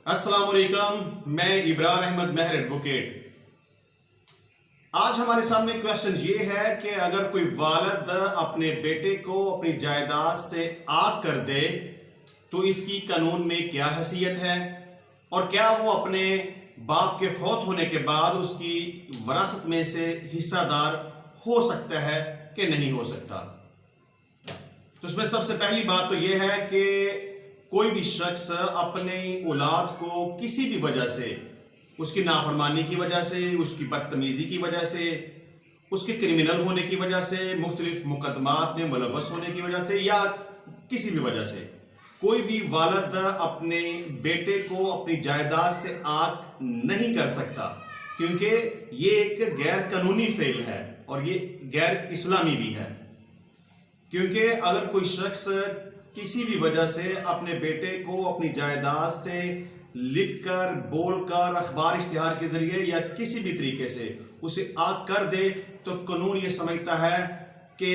السلام علیکم، میں ابرار احمد مہر ایڈوکیٹ۔ آج ہمارے سامنے کویسچن یہ ہے کہ اگر کوئی والد اپنے بیٹے کو اپنی جائیداد سے عاق کر دے تو اس کی قانون میں کیا حیثیت ہے، اور کیا وہ اپنے باپ کے فوت ہونے کے بعد اس کی وراثت میں سے حصہ دار ہو سکتا ہے کہ نہیں ہو سکتا۔ تو اس میں سب سے پہلی بات تو یہ ہے کہ کوئی بھی شخص اپنی اولاد کو کسی بھی وجہ سے، اس کی نافرمانی کی وجہ سے، اس کی بدتمیزی کی وجہ سے، اس کے کرمنل ہونے کی وجہ سے، مختلف مقدمات میں ملوث ہونے کی وجہ سے، یا کسی بھی وجہ سے کوئی بھی والد اپنے بیٹے کو اپنی جائیداد سے عاق نہیں کر سکتا، کیونکہ یہ ایک غیر قانونی فعل ہے اور یہ غیر اسلامی بھی ہے۔ کیونکہ اگر کوئی شخص کسی بھی وجہ سے اپنے بیٹے کو اپنی جائیداد سے لکھ کر، بول کر، اخبار اشتہار کے ذریعے یا کسی بھی طریقے سے اسے عاق کر دے تو قانون یہ سمجھتا ہے کہ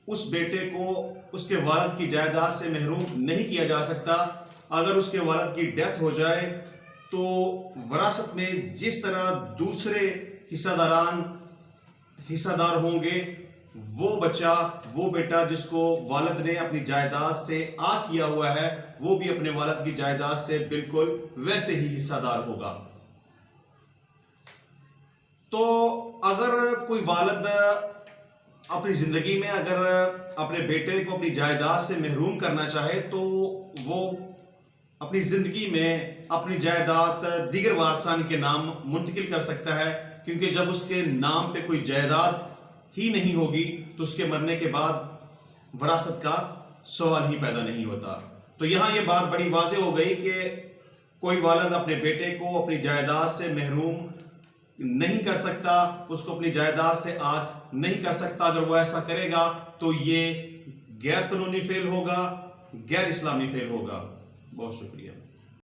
اس بیٹے کو اس کے والد کی جائیداد سے محروم نہیں کیا جا سکتا۔ اگر اس کے والد کی ڈیتھ ہو جائے تو وراثت میں جس طرح دوسرے حصہ دار ہوں گے، وہ بچہ، وہ بیٹا جس کو والد نے اپنی جائیداد سے عاق کیا ہوا ہے، وہ بھی اپنے والد کی جائیداد سے بالکل ویسے ہی حصہ دار ہوگا۔ تو اگر کوئی والد اپنی زندگی میں اگر اپنے بیٹے کو اپنی جائیداد سے محروم کرنا چاہے تو وہ اپنی زندگی میں اپنی جائیداد دیگر وارثان کے نام منتقل کر سکتا ہے، کیونکہ جب اس کے نام پہ کوئی جائیداد ہی نہیں ہوگی تو اس کے مرنے کے بعد وراثت کا سوال ہی پیدا نہیں ہوتا۔ تو یہاں یہ بات بڑی واضح ہو گئی کہ کوئی والد اپنے بیٹے کو اپنی جائیداد سے محروم نہیں کر سکتا، اس کو اپنی جائیداد سے عاق نہیں کر سکتا۔ اگر وہ ایسا کرے گا تو یہ غیر قانونی فعل ہوگا، غیر اسلامی فعل ہوگا۔ بہت شکریہ۔